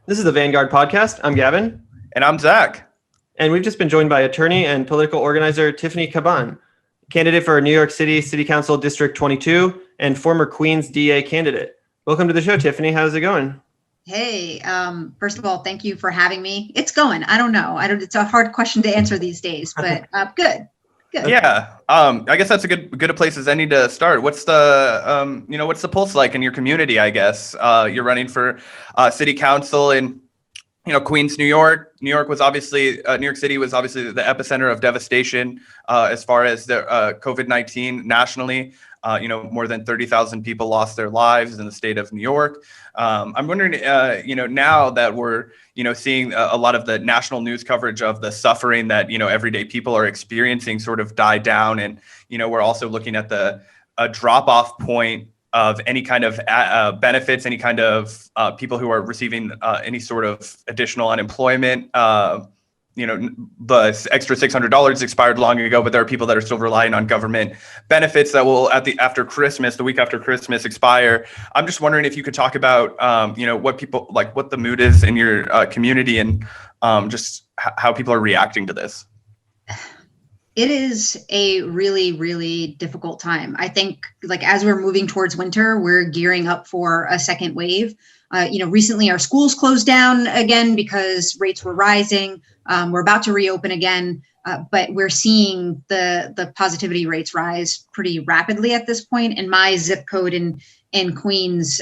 This is the Vanguard Podcast. I'm Gavin. And I'm Zac. And we've just been joined by attorney and political organizer Tiffany Cabán, candidate for New York City Council District 22 and former Queens DA candidate. Welcome to the show, Tiffany. How's it going? Hey, first of all, thank you for having me. It's going. I don't know. It's a hard question to answer these days, but good. Yeah. I guess that's a good a place as any to start. What's the what's the pulse like in your community? I guess you're running for city council in Queens, New York. New York City was obviously the epicenter of devastation as far as the COVID-19 nationally. More than 30,000 people lost their lives in the state of New York. I'm wondering, now that we're, seeing a lot of the national news coverage of the suffering that, everyday people are experiencing sort of die down. And, we're also looking at a drop-off point of any kind of benefits, any kind of people who are receiving any sort of additional unemployment. The extra $600 expired long ago, but there are people that are still relying on government benefits that will the week after Christmas expire. I'm just wondering if you could talk about, what the mood is in your community and just how people are reacting to this. It is a really, really difficult time. I think as we're moving towards winter, we're gearing up for a second wave. Recently our schools closed down again because rates were rising. We're about to reopen again, but we're seeing the positivity rates rise pretty rapidly at this point. In my zip code in Queens,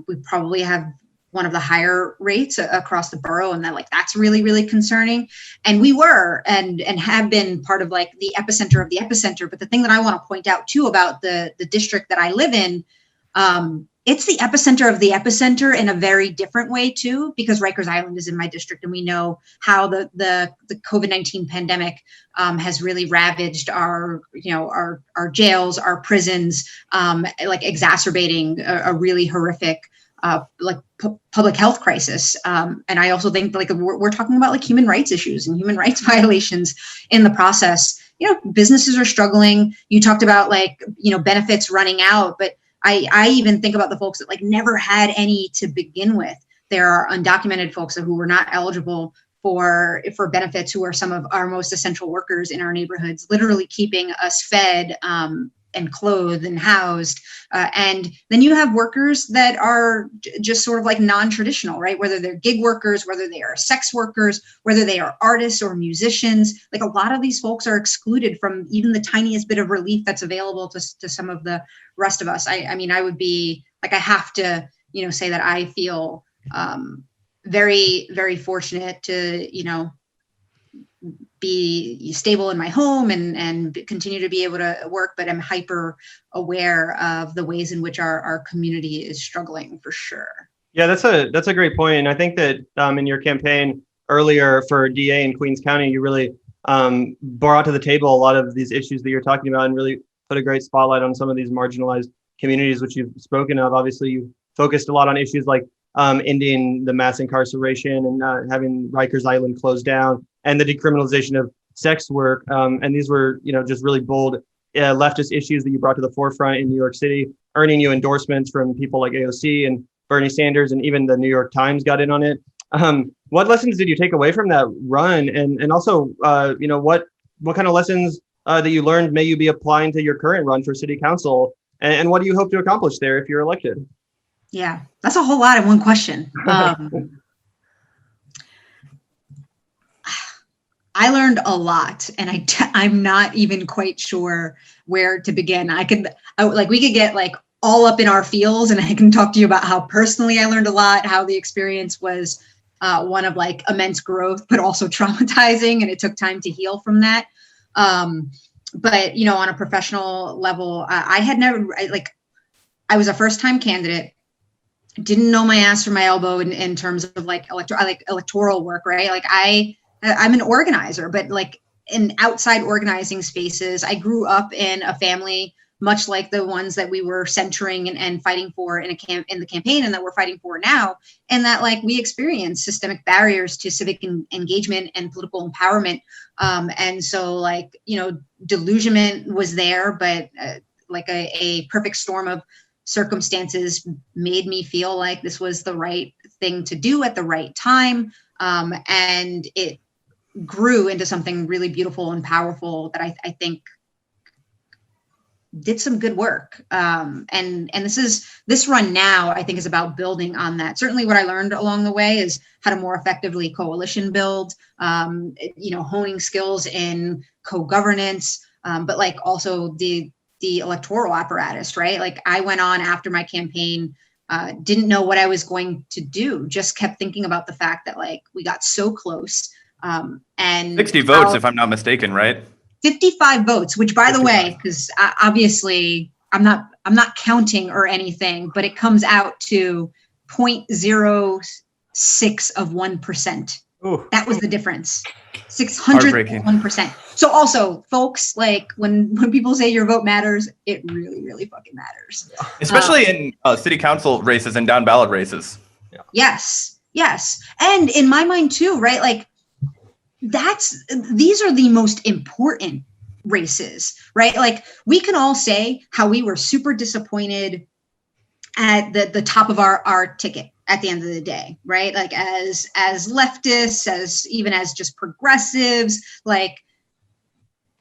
we probably have one of the higher rates across the borough, and that's really, really concerning. And we were and have been part of the epicenter of the epicenter. But the thing that I want to point out too about the district that I live in, it's the epicenter of the epicenter in a very different way too, because Rikers Island is in my district, and we know how the COVID-19 pandemic has really ravaged our jails, our prisons, exacerbating a really horrific public health crisis. And I also think we're talking about human rights issues and human rights violations in the process. Businesses are struggling. You talked about benefits running out, but I even think about the folks that never had any to begin with. There are undocumented folks who were not eligible for benefits, who are some of our most essential workers in our neighborhoods, literally keeping us fed and clothed and housed. And then you have workers that are just sort of non-traditional, right? Whether they're gig workers, whether they are sex workers, whether they are artists or musicians. A lot of these folks are excluded from even the tiniest bit of relief that's available to some of the rest of us. I mean, I would be I have to, say that I feel very, very fortunate to, be stable in my home and continue to be able to work, but I'm hyper aware of the ways in which our community is struggling for sure. Yeah, that's a great point. And I think that in your campaign earlier for DA in Queens County, you really brought to the table a lot of these issues that you're talking about and really put a great spotlight on some of these marginalized communities, which you've spoken of. Obviously, you focused a lot on issues like ending the mass incarceration and having Rikers Island closed down, and the decriminalization of sex work. And these were, just really bold leftist issues that you brought to the forefront in New York City, earning you endorsements from people like AOC and Bernie Sanders, and even the New York Times got in on it. What lessons did you take away from that run? And also, what kind of lessons that you learned may you be applying to your current run for city council? And what do you hope to accomplish there if you're elected? Yeah, that's a whole lot in one question. I learned a lot, and I'm not even quite sure where to begin. We could get all up in our feels, and I can talk to you about how personally I learned a lot, how the experience was one of immense growth, but also traumatizing, and it took time to heal from that. But on a professional level, I had never I was a first-time candidate. Didn't know my ass from my elbow in terms of electoral work, right? I'm an organizer, but in outside organizing spaces, I grew up in a family much like the ones that we were centering and fighting for in the campaign, and that we're fighting for now, and that we experience systemic barriers to civic engagement and political empowerment. And so delusionment was there, but a perfect storm of circumstances made me feel like this was the right thing to do at the right time. And it grew into something really beautiful and powerful that I think did some good work. And this run now, I think, is about building on that. Certainly what I learned along the way is how to more effectively coalition build, honing skills in co-governance, but like also the electoral apparatus, right? Like I went on after my campaign, didn't know what I was going to do, just kept thinking about the fact that like we got so close. And 60 votes, if I'm not mistaken, right? 55 votes, which by the way, because obviously I'm not counting or anything, but it comes out to 0.06 of 1%. Ooh. That was the difference. 601%. So also, folks, like when people say your vote matters, it really, really fucking matters. Especially in city council races and down ballot races. Yes. And in my mind too, right? Like these are the most important races, right? Like we can all say how we were super disappointed at the top of our ticket at the end of the day, right? Like as leftists, as just progressives, like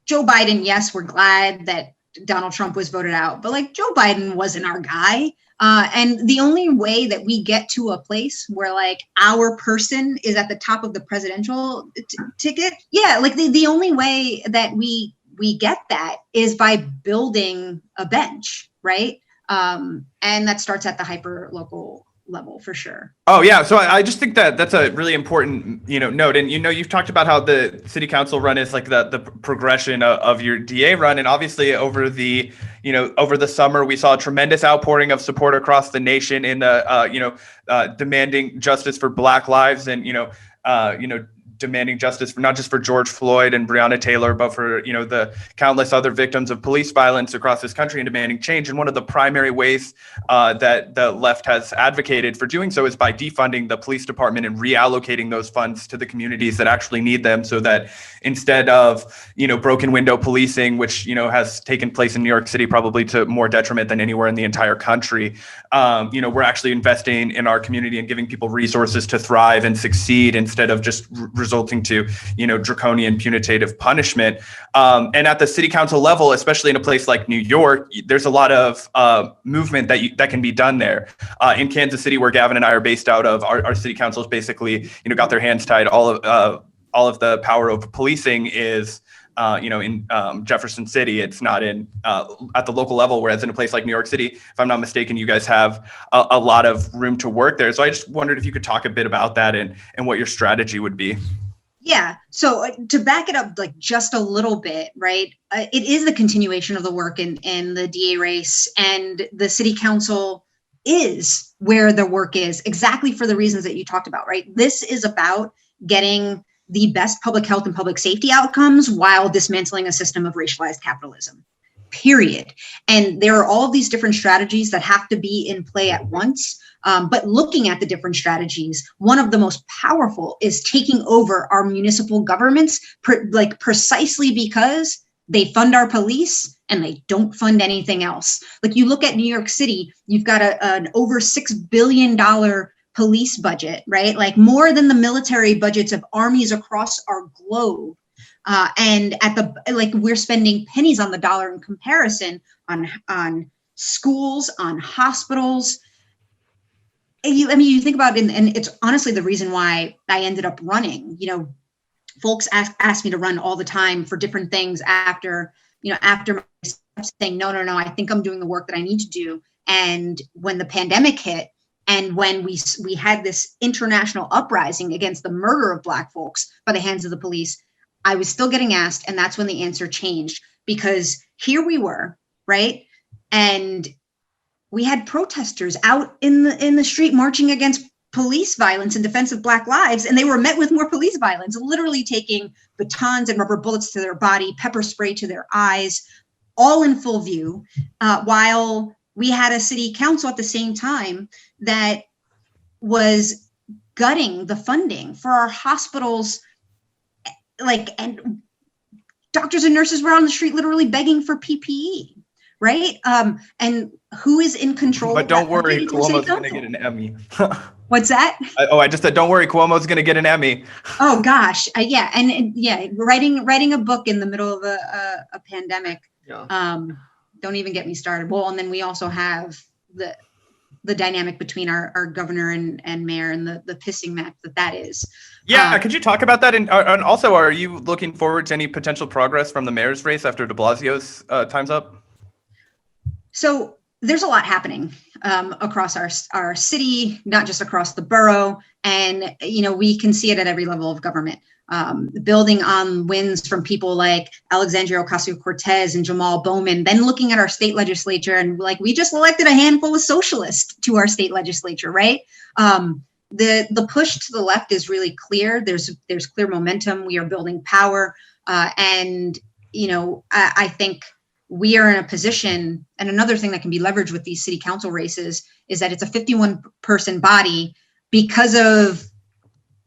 Joe Biden, yes, we're glad that Donald Trump was voted out, but like Joe Biden wasn't our guy. And the only way that we get to a place where like our person is at the top of the presidential ticket, like the only way that we get that is by building a bench, right? And that starts at the hyper local level for sure. Oh yeah, so I just think that that's a really important note, and you've talked about how the city council run is like the progression of your DA run, and obviously over the summer we saw a tremendous outpouring of support across the nation in demanding justice for Black lives, and demanding justice for not just for George Floyd and Breonna Taylor, but for the countless other victims of police violence across this country, and demanding change. And one of the primary ways that the left has advocated for doing so is by defunding the police department and reallocating those funds to the communities that actually need them, so that instead of broken window policing, which has taken place in New York City probably to more detriment than anywhere in the entire country, we're actually investing in our community and giving people resources to thrive and succeed, instead of just resulting to draconian punitive punishment. And at the city council level, especially in a place like New York, there's a lot of movement that can be done there. In Kansas City, where Gavin and I are based out of, our city councils basically got their hands tied. All of the power over policing is in Jefferson City. It's not in at the local level, whereas in a place like New York City, if I'm not mistaken, you guys have a lot of room to work there. So I just wondered if you could talk a bit about that and what your strategy would be. Yeah. So to back it up like just a little bit, right? It is the continuation of the work in the DA race, and the city council is where the work is, exactly for the reasons that you talked about, right? This is about getting the best public health and public safety outcomes while dismantling a system of racialized capitalism, period. And there are all of these different strategies that have to be in play at once. But looking at the different strategies, one of the most powerful is taking over our municipal governments, precisely because they fund our police and they don't fund anything else. Like you look at New York City, you've got an over $6 billion police budget, right? Like more than the military budgets of armies across our globe. And we're spending pennies on the dollar in comparison on schools, on hospitals. You think about it, and it's honestly the reason why I ended up running. Folks ask me to run all the time for different things after my saying, no, I think I'm doing the work that I need to do. And when the pandemic hit, and when we had this international uprising against the murder of Black folks by the hands of the police, I was still getting asked, and that's when the answer changed, because here we were, right? And we had protesters out in the street marching against police violence in defense of Black lives, and they were met with more police violence, literally taking batons and rubber bullets to their body, pepper spray to their eyes, all in full view, while we had a city council at the same time that was gutting the funding for our hospitals, and doctors and nurses were on the street literally begging for PPE, right? And who is in control? But don't worry, of the Cuomo's going to get an Emmy. What's that? I just said, don't worry, Cuomo's going to get an Emmy. Oh gosh, yeah, and yeah, writing a book in the middle of a pandemic. Yeah. Don't even get me started. Well, and then we also have the dynamic between our governor and mayor and the pissing match that is. Yeah, could you talk about that? And also, are you looking forward to any potential progress from the mayor's race after de Blasio's time's up? So there's a lot happening across our city, not just across the borough. And, we can see it at every level of government. Building on wins from people like Alexandria Ocasio-Cortez and Jamal Bowman, then looking at our state legislature and we just elected a handful of socialists to our state legislature, right? The push to the left is really clear. There's clear momentum. We are building power. And I think we are in a position, and another thing that can be leveraged with these city council races is that it's a 51-person body because of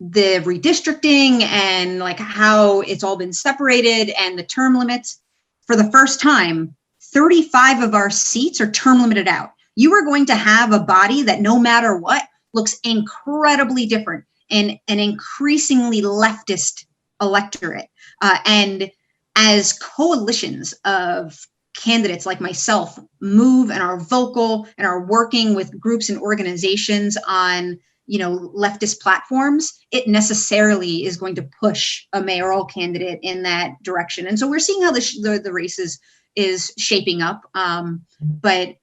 the redistricting and how it's all been separated and the term limits. For the first time, 35 of our seats are term limited out. You are going to have a body that no matter what looks incredibly different and an increasingly leftist electorate. And as coalitions of candidates like myself move and are vocal and are working with groups and organizations on leftist platforms, it necessarily is going to push a mayoral candidate in that direction. And so we're seeing how the race is shaping up. But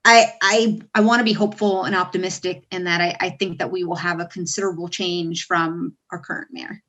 I want to be hopeful and optimistic in that I think that we will have a considerable change from our current mayor.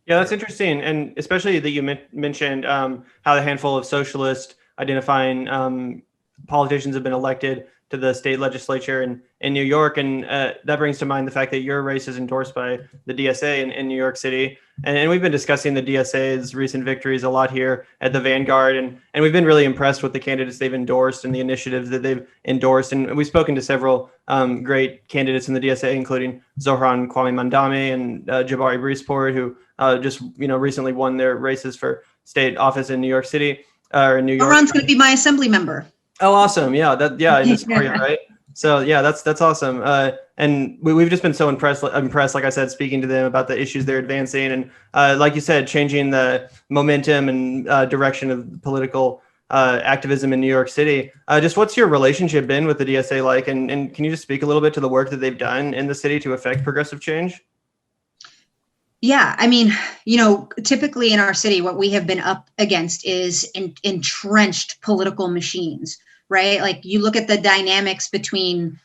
Yeah, that's interesting. And especially that you mentioned how a handful of socialist identifying politicians have been elected to the state legislature in New York. And that brings to mind the fact that your race is endorsed by the DSA in New York City. And we've been discussing the DSA's recent victories a lot here at the Vanguard. And we've been really impressed with the candidates they've endorsed and the initiatives that they've endorsed. And we've spoken to several great candidates in the DSA, including Zohran Kwame Mandame and Jabari Briesport, who just recently won their races for state office in New York City or in New York. Zohran's going to be my assembly member. Oh, awesome. Yeah. In Astoria, right? So yeah, that's awesome. And we've just been so impressed, like I said, speaking to them about the issues they're advancing. And like you said, changing the momentum and direction of political activism in New York City. Just what's your relationship been with the DSA like? And can you just speak a little bit to the work that they've done in the city to affect progressive change? Yeah, I mean, typically in our city, what we have been up against is entrenched political machines, right? You look at the dynamics between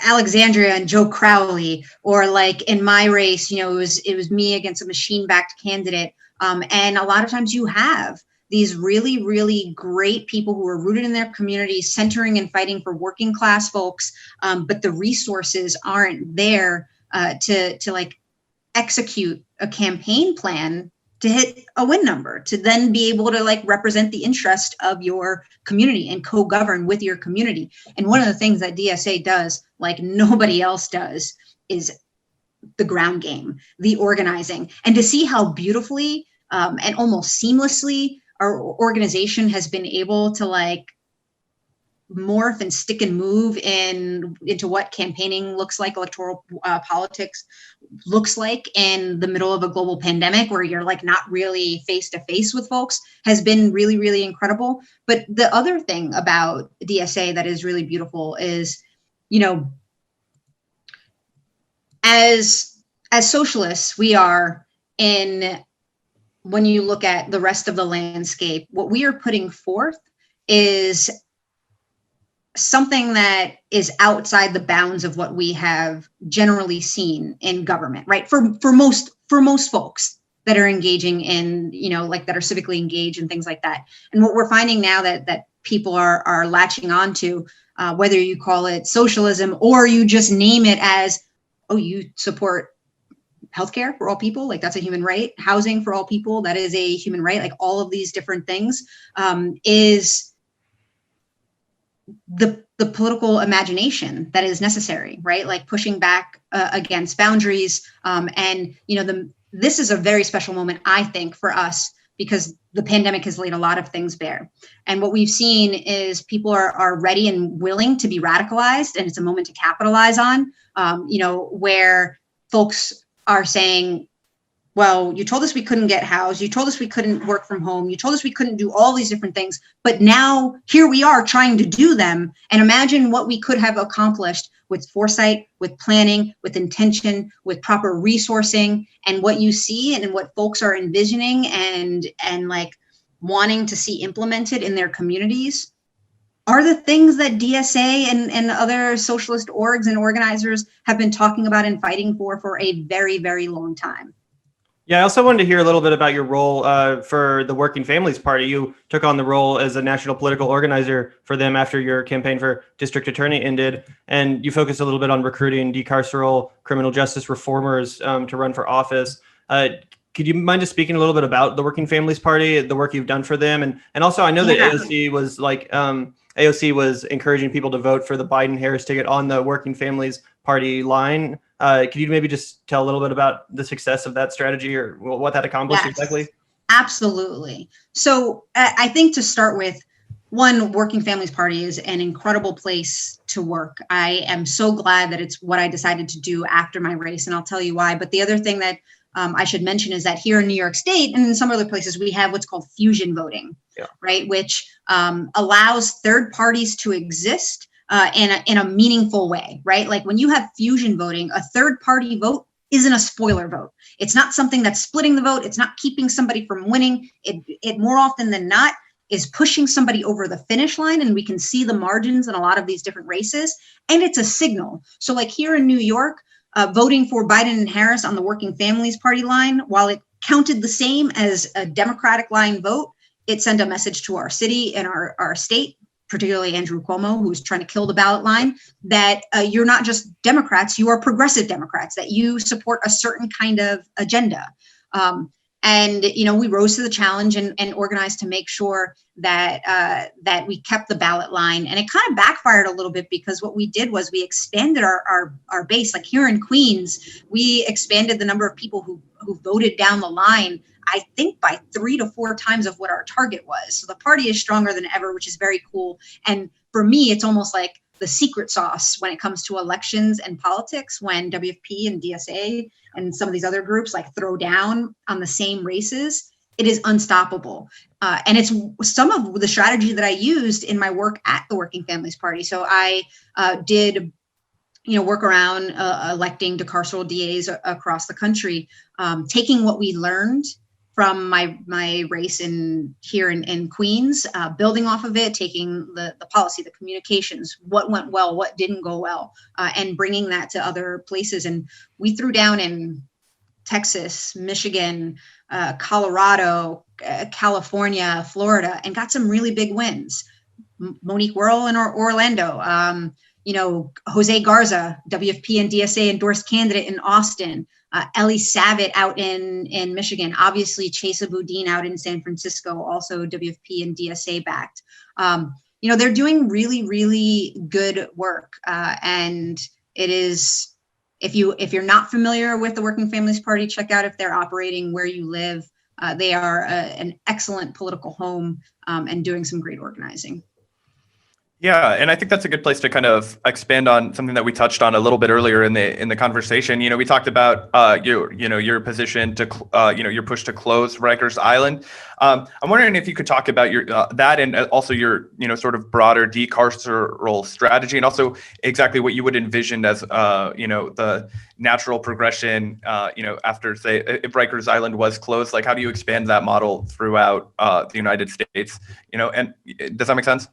Alexandria and Joe Crowley, or in my race, it was me against a machine-backed candidate. And a lot of times you have these really, really great people who are rooted in their community, centering and fighting for working class folks, but the resources aren't there to execute a campaign plan to hit a win number, to then be able to represent the interest of your community and co-govern with your community. And one of the things that DSA does, like nobody else does, is the ground game, the organizing, and to see how beautifully and almost seamlessly our organization has been able to morph and stick and move into what campaigning looks like, electoral politics looks like in the middle of a global pandemic where you're not really face to face with folks, has been really, really incredible. But the other thing about DSA that is really beautiful is, as socialists, we are when you look at the rest of the landscape, what we are putting forth is something that is outside the bounds of what we have generally seen in government, right? For most folks that are engaging in, that are civically engaged and things like that. And what we're finding now that people are latching onto, whether you call it socialism or you just name it as, oh, you support healthcare for all people, that's a human right. Housing for all people, that is a human right. All of these different things is the political imagination that is necessary, right? Pushing back against boundaries. And this is a very special moment, I think, for us because the pandemic has laid a lot of things bare. And what we've seen is people are ready and willing to be radicalized, and it's a moment to capitalize on, where folks are saying, well, you told us we couldn't get housed. You told us we couldn't work from home. You told us we couldn't do all these different things. But now here we are trying to do them. And imagine what we could have accomplished with foresight, with planning, with intention, with proper resourcing. And what you see and what folks are envisioning and like wanting to see implemented in their communities are the things that DSA and other socialist orgs and organizers have been talking about and fighting for a very, very long time. Yeah, I also wanted to hear a little bit about your role for the Working Families Party. You took on the role as a national political organizer for them after your campaign for district attorney ended, and you focused a little bit on recruiting decarceral criminal justice reformers to run for office. Could you mind just speaking a little bit about the Working Families Party, the work you've done for them, and also I know that AOC was AOC was encouraging people to vote for the Biden-Harris ticket on the Working Families Party line. Could you maybe just tell a little bit about the success of that strategy or what that accomplished exactly? Absolutely. So I think to start with, one, Working Families Party is an incredible place to work. I am so glad that it's what I decided to do after my race, and I'll tell you why. But the other thing that I should mention is that here in New York State and in some other places, we have what's called fusion voting, right? Which allows third parties to exist in a meaningful way, right? Like when you have fusion voting, a third party vote isn't a spoiler vote. It's not something that's splitting the vote. It's not keeping somebody from winning. It more often than not is pushing somebody over the finish line, and we can see the margins in a lot of these different races. And it's a signal. So like here in New York, voting for Biden and Harris on the Working Families Party line, while it counted the same as a Democratic line vote, it sent a message to our city and our state, particularly Andrew Cuomo, who's trying to kill the ballot line, that you're not just Democrats, you are progressive Democrats, that you support a certain kind of agenda. And we rose to the challenge and organized to make sure that we kept the ballot line. And it kind of backfired a little bit because what we did was we expanded our base. Like here in Queens, we expanded the number of people who voted down the line, I think by 3 to 4 times of what our target was. So the party is stronger than ever, which is very cool. And for me, it's almost like the secret sauce when it comes to elections and politics, when WFP and DSA and some of these other groups like throw down on the same races, it is unstoppable. And it's some of the strategy that I used in my work at the Working Families Party. So I did work around electing decarceral DAs across the country, taking what we learned from my race here in Queens, building off of it, taking the policy, the communications, what went well, what didn't go well, and bringing that to other places. And we threw down in Texas, Michigan, Colorado, California, Florida, and got some really big wins. Monique Worrell in Orlando, Jose Garza, WFP and DSA endorsed candidate in Austin, Ellie Savitt out in Michigan, obviously Chesa Boudin out in San Francisco, also WFP and DSA backed. They're doing really, really good work. And it is, if you're not familiar with the Working Families Party, check out if they're operating where you live. They are an excellent political home and doing some great organizing. Yeah, and I think that's a good place to kind of expand on something that we touched on a little bit earlier in the conversation. We talked about your position to your push to close Rikers Island. I'm wondering if you could talk about your that and also your sort of broader decarceral strategy, and also exactly what you would envision as the natural progression. After, say, if Rikers Island was closed, like how do you expand that model throughout the United States? And does that make sense?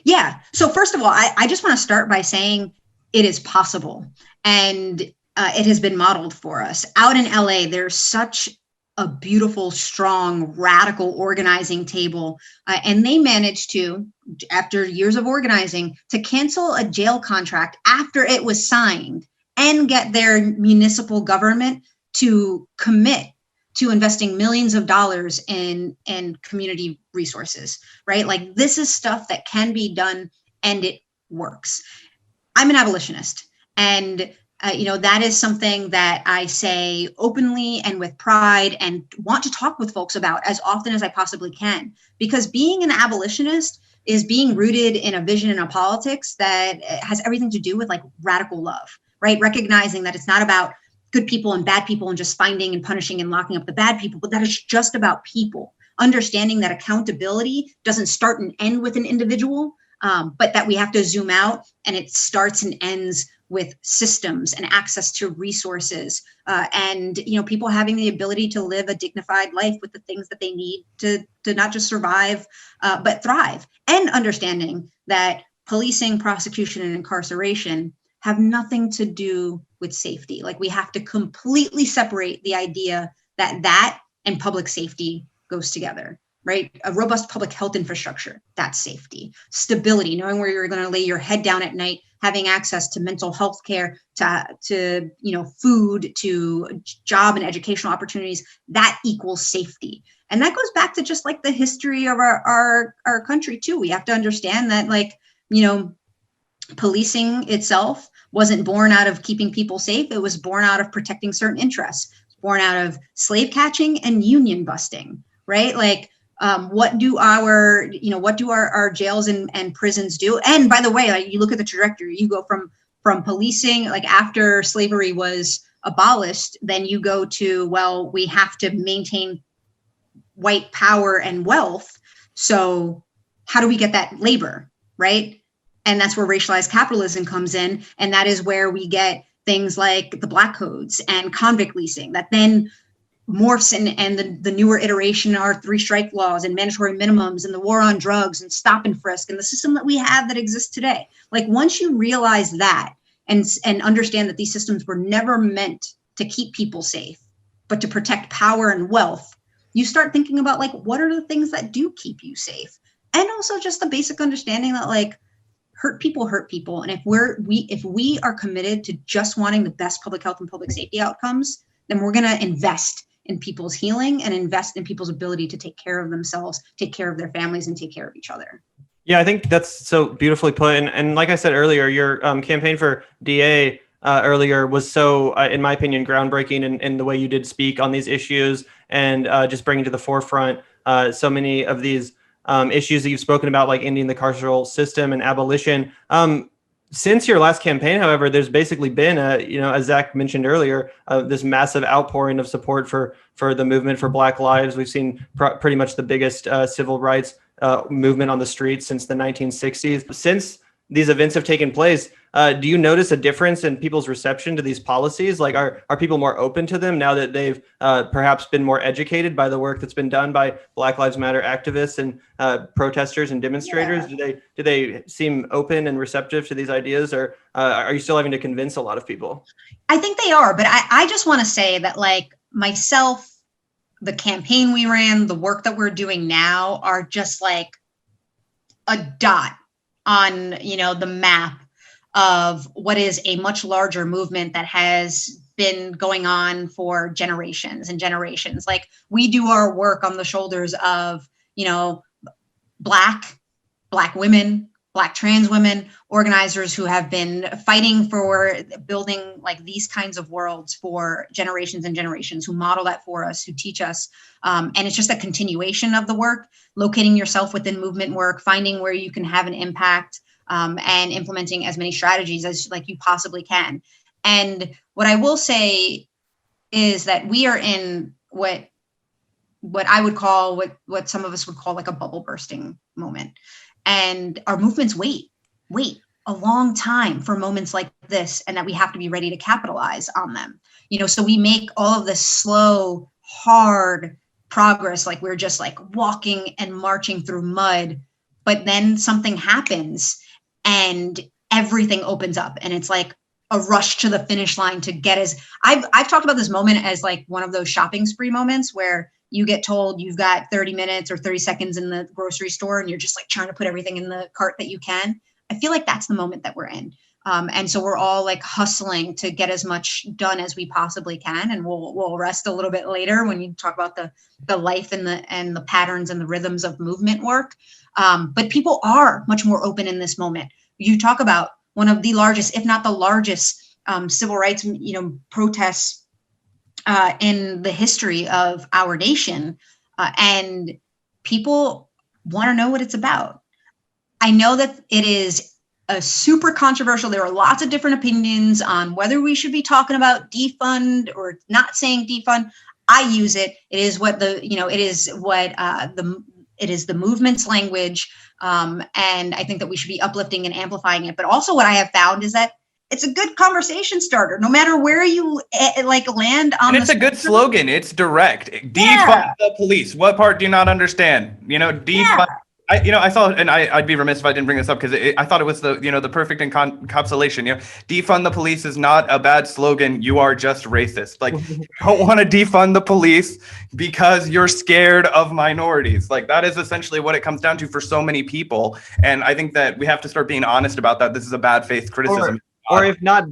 Yeah. So first of all, I just want to start by saying it is possible, and it has been modeled for us. Out in LA, there's such a beautiful, strong, radical organizing table, and they managed to, after years of organizing, to cancel a jail contract after it was signed and get their municipal government to commit to investing millions of dollars in community resources, right? Like this is stuff that can be done and it works. I'm an abolitionist, and That is something that I say openly and with pride and want to talk with folks about as often as I possibly can, because being an abolitionist is being rooted in a vision and a politics that has everything to do with like radical love, right? Recognizing that it's not about good people and bad people and just finding and punishing and locking up the bad people, but that it's just about people. Understanding that accountability doesn't start and end with an individual, but that we have to zoom out, and it starts and ends with systems and access to resources, and people having the ability to live a dignified life with the things that they need to not just survive but thrive, and understanding that policing, prosecution, and incarceration have nothing to do with safety. Like, we have to completely separate the idea that and public safety goes together, right? A robust public health infrastructure, that's safety. Stability, knowing where you're going to lay your head down at night, having access to mental health care, to food, to job and educational opportunities, that equals safety. And that goes back to just like the history of our country too. We have to understand that, policing itself wasn't born out of keeping people safe. It was born out of protecting certain interests, born out of slave catching and union busting, right? Like, what do our jails and prisons do? And by the way, like, you look at the trajectory, you go from policing, like after slavery was abolished, then you go to, well, we have to maintain white power and wealth. So how do we get that labor, right? And that's where racialized capitalism comes in. And that is where we get things like the Black codes and convict leasing that then morphs and the newer iteration are 3-strike laws and mandatory minimums and the war on drugs and stop and frisk and the system that we have that exists today. Like, once you realize that and understand that these systems were never meant to keep people safe, but to protect power and wealth, you start thinking about like, what are the things that do keep you safe? And also just the basic understanding that like, hurt people. And if we are committed to just wanting the best public health and public safety outcomes, then we're going to invest in people's healing and invest in people's ability to take care of themselves, take care of their families, and take care of each other. Yeah, I think that's so beautifully put. And like I said earlier, your campaign for DA earlier was so, in my opinion, groundbreaking in the way you did speak on these issues and just bringing to the forefront so many of these issues that you've spoken about, like ending the carceral system and abolition. Since your last campaign, however, there's basically been, as Zac mentioned earlier, this massive outpouring of support for the movement for Black lives. We've seen pretty much the biggest civil rights movement on the streets since the 1960s. Since these events have taken place, do you notice a difference in people's reception to these policies? Like, are people more open to them now that they've perhaps been more educated by the work that's been done by Black Lives Matter activists and protesters and demonstrators? Yeah. Do they seem open and receptive to these ideas, or are you still having to convince a lot of people? I think they are, but I just want to say that, like, myself, the campaign we ran, the work that we're doing now are just like a dot on, the map of what is a much larger movement that has been going on for generations and generations. Like, we do our work on the shoulders of, Black women, Black trans women, organizers who have been fighting for building like these kinds of worlds for generations and generations, who model that for us, who teach us. And it's just a continuation of the work, locating yourself within movement work, finding where you can have an impact, and implementing as many strategies as like you possibly can. And what I will say is that we are in what I would call, what some of us would call like a bubble bursting moment. And our movements wait a long time for moments like this, and that we have to be ready to capitalize on them. So we make all of this slow, hard progress, like we're just like walking and marching through mud, but then something happens and everything opens up, and it's like a rush to the finish line to get as I've talked about this moment as like one of those shopping spree moments where you get told you've got 30 minutes or 30 seconds in the grocery store and you're just like trying to put everything in the cart that you can. I feel like that's the moment that we're in. And so we're all like hustling to get as much done as we possibly can. And we'll rest a little bit later when you talk about the life and the patterns and the rhythms of movement work. But people are much more open in this moment. You talk about one of the largest, if not the largest, civil rights, protests in the history of our nation, and people want to know what it's about. I know that it is a super controversial. There are lots of different opinions on whether we should be talking about defund or not saying defund. I use it. It is what it is the movement's language. And I think that we should be uplifting and amplifying it. But also what I have found is that it's a good conversation starter, no matter where you land on. And it's a good slogan. It's direct. Defund the police. What part do you not understand? Defund. Yeah. I saw, and I'd be remiss if I didn't bring this up because I thought it was the perfect encapsulation. Defund the police is not a bad slogan. You are just racist. Like, you don't want to defund the police because you're scared of minorities. Like, that is essentially what it comes down to for so many people. And I think that we have to start being honest about that. This is a bad faith criticism. Or if not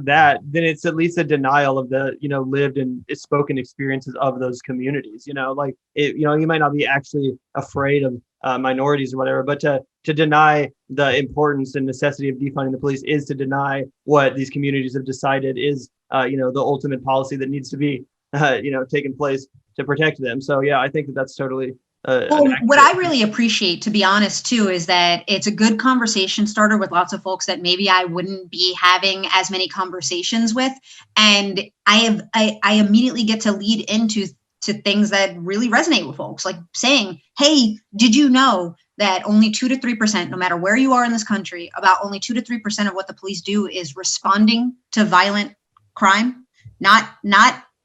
that, then it's at least a denial of the, lived and spoken experiences of those communities. You might not be actually afraid of minorities or whatever, but to deny the importance and necessity of defunding the police is to deny what these communities have decided is, the ultimate policy that needs to be, taking place to protect them. So, yeah, I think that's totally. What I really appreciate, to be honest, too, is that it's a good conversation starter with lots of folks that maybe I wouldn't be having as many conversations with. And I immediately get to lead into things that really resonate with folks, like saying, hey, did you know that only 2 to 3%, no matter where you are in this country, about only 2 to 3% of what the police do is responding to violent crime, not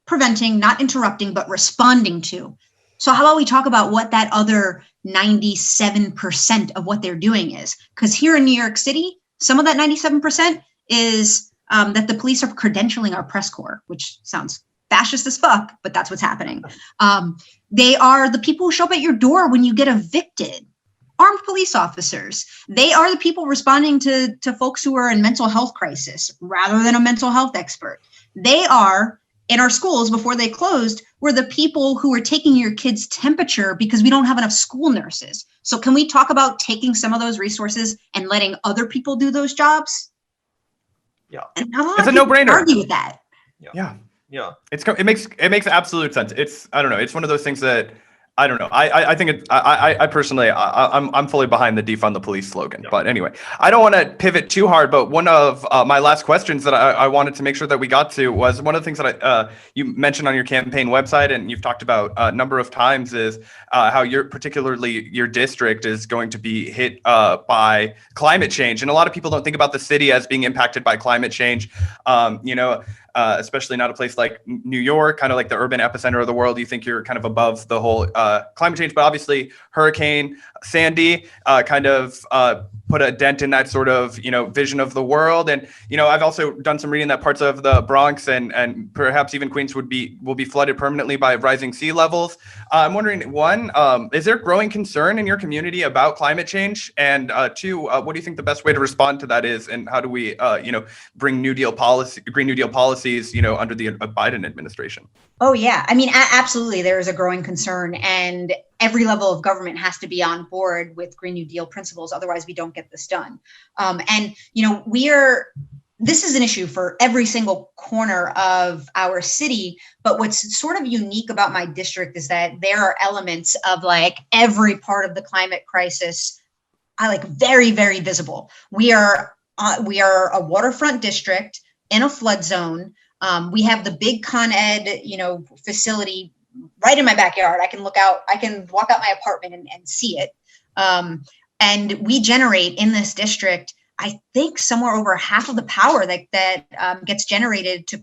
preventing, not interrupting, but responding to. So how about we talk about what that other 97% of what they're doing is? Because here in New York City, some of that 97% is that the police are credentialing our press corps, which sounds fascist as fuck, but that's what's happening. They are the people who show up at your door when you get evicted. Armed police officers. They are the people responding to folks who are in mental health crisis rather than a mental health expert. They are, in our schools before they closed, were the people who were taking your kids' temperature because we don't have enough school nurses. So can we talk about taking some of those resources and letting other people do those jobs? Yeah. And it's a no-brainer. Argue with that. Yeah. It makes absolute sense. It's one of those things that I don't know. I think I personally, I'm fully behind the defund the police slogan. Yeah. But anyway, I don't want to pivot too hard. But one of my last questions that I wanted to make sure that we got to was one of the things that you mentioned on your campaign website and you've talked about a number of times is how particularly your district is going to be hit by climate change. And a lot of people don't think about the city as being impacted by climate change. Especially not a place like New York, kind of like the urban epicenter of the world. You think you're kind of above the whole climate change, but obviously Hurricane Sandy kind of put a dent in that sort of, vision of the world. And, I've also done some reading that parts of the Bronx and perhaps even Queens will be flooded permanently by rising sea levels. I'm wondering, one, is there growing concern in your community about climate change? And two, what do you think the best way to respond to that is? And how do we, bring Green New Deal policies, under the Biden administration? Oh, yeah. I mean, absolutely. There is a growing concern and every level of government has to be on board with Green New Deal principles. Otherwise, we don't get this done. This is an issue for every single corner of our city. But what's sort of unique about my district is that there are elements of every part of the climate crisis, very, very visible. We are a waterfront district in a flood zone. We have the big Con Ed, facility right in my backyard. I can walk out my apartment and see it. And we generate in this district, I think somewhere over half of the power that gets generated to,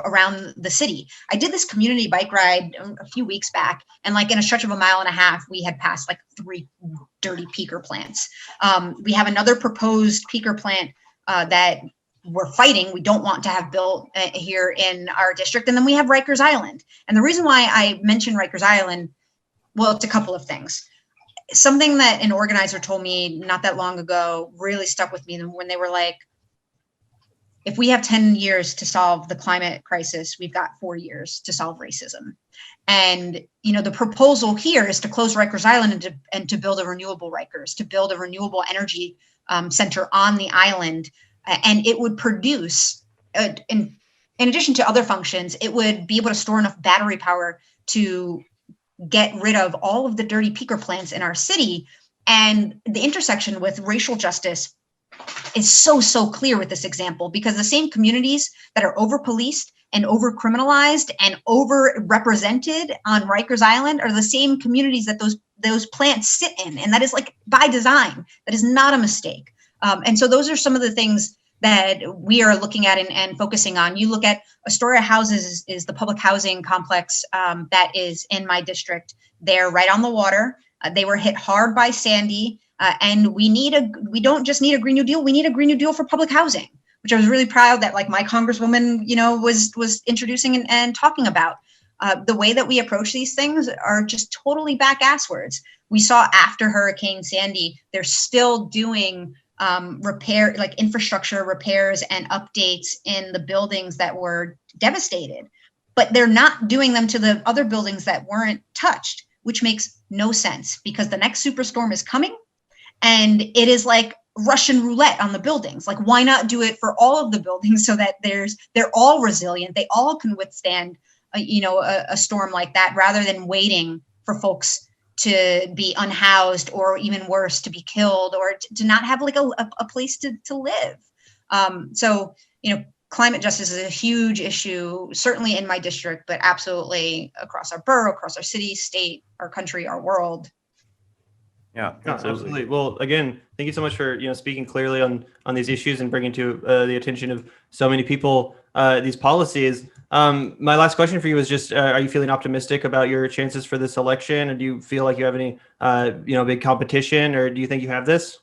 around the city. I did this community bike ride a few weeks back, and in a stretch of 1.5 miles, we had passed 3 dirty peaker plants. We have another proposed peaker plant that we're fighting. We don't want to have built here in our district. And then we have Rikers Island. And the reason why I mentioned Rikers Island, well, it's a couple of things. Something that an organizer told me not that long ago really stuck with me when they were like, if we have 10 years to solve the climate crisis, we've got 4 years to solve racism. And, the proposal here is to close Rikers Island and to build a renewable Rikers, to build a renewable energy center on the island. And it would produce in addition to other functions, it would be able to store enough battery power to get rid of all of the dirty peaker plants in our city. And the intersection with racial justice is so clear with this example, because the same communities that are over-policed and over-criminalized and over-represented on Rikers Island are the same communities that those plants sit in. And that is like by design. That is not a mistake. And so those are some of the things that we are looking at and focusing on. You look at Astoria Houses is the public housing complex that is in my district. They're right on the water. They were hit hard by Sandy. And we don't just need a Green New Deal, we need a Green New Deal for public housing, which I was really proud that like my congresswoman, was introducing and talking about. The way that we approach these things are just totally back asswards. We saw after Hurricane Sandy, they're still doing infrastructure repairs and updates in the buildings that were devastated, but they're not doing them to the other buildings that weren't touched, which makes no sense because the next superstorm is coming. And it is like Russian roulette on the buildings. Like, why not do it for all of the buildings so that they're all resilient? They all can withstand, a storm like that, rather than waiting for folks to be unhoused or even worse, to be killed or to not have like a place to live. So, climate justice is a huge issue, certainly in my district, but absolutely across our borough, across our city, state, our country, our world. Yeah, absolutely. Well, again, thank you so much for speaking clearly on these issues and bringing to the attention of so many people these policies. My last question for you is just: are you feeling optimistic about your chances for this election, and do you feel like you have any big competition, or do you think you have this?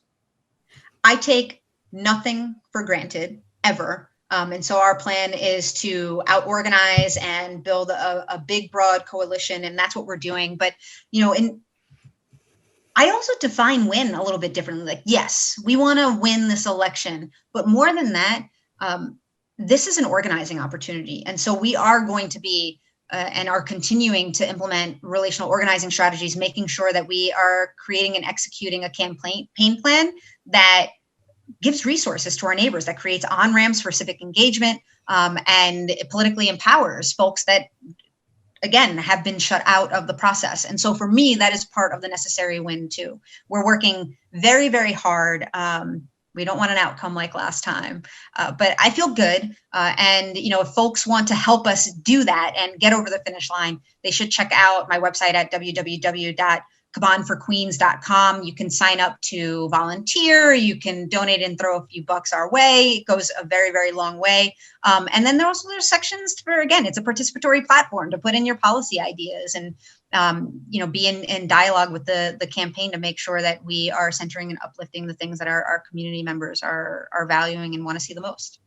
I take nothing for granted ever. And so our plan is to out-organize and build a big, broad coalition, and that's what we're doing. But I also define win a little bit differently. Like, yes, we want to win this election, but more than that, this is an organizing opportunity. And so we are going to be and are continuing to implement relational organizing strategies, making sure that we are creating and executing a campaign plan that gives resources to our neighbors, that creates on-ramps for civic engagement, and it politically empowers folks that, again, have been shut out of the process. And so for me, that is part of the necessary win too. We're working very, very hard. We don't want an outcome like last time, but I feel good. And, if folks want to help us do that and get over the finish line, they should check out my website at www.cabanforqueens.com. You can sign up to volunteer. You can donate and throw a few bucks our way. It goes a very, very long way. And then there's sections for, again, it's a participatory platform to put in your policy ideas and, be in dialogue with the campaign to make sure that we are centering and uplifting the things that our community members are valuing and want to see the most.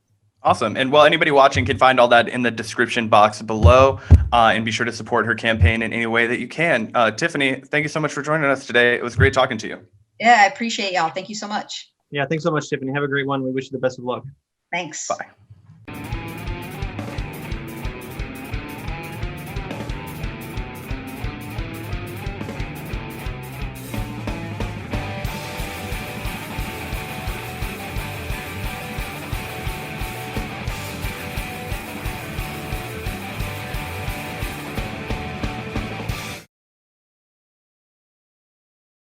Awesome. And anybody watching can find all that in the description box below, and be sure to support her campaign in any way that you can. Tiffany, thank you so much for joining us today. It was great talking to you. Yeah, I appreciate y'all. Thank you so much. Yeah, thanks so much, Tiffany. Have a great one. We wish you the best of luck. Thanks. Bye.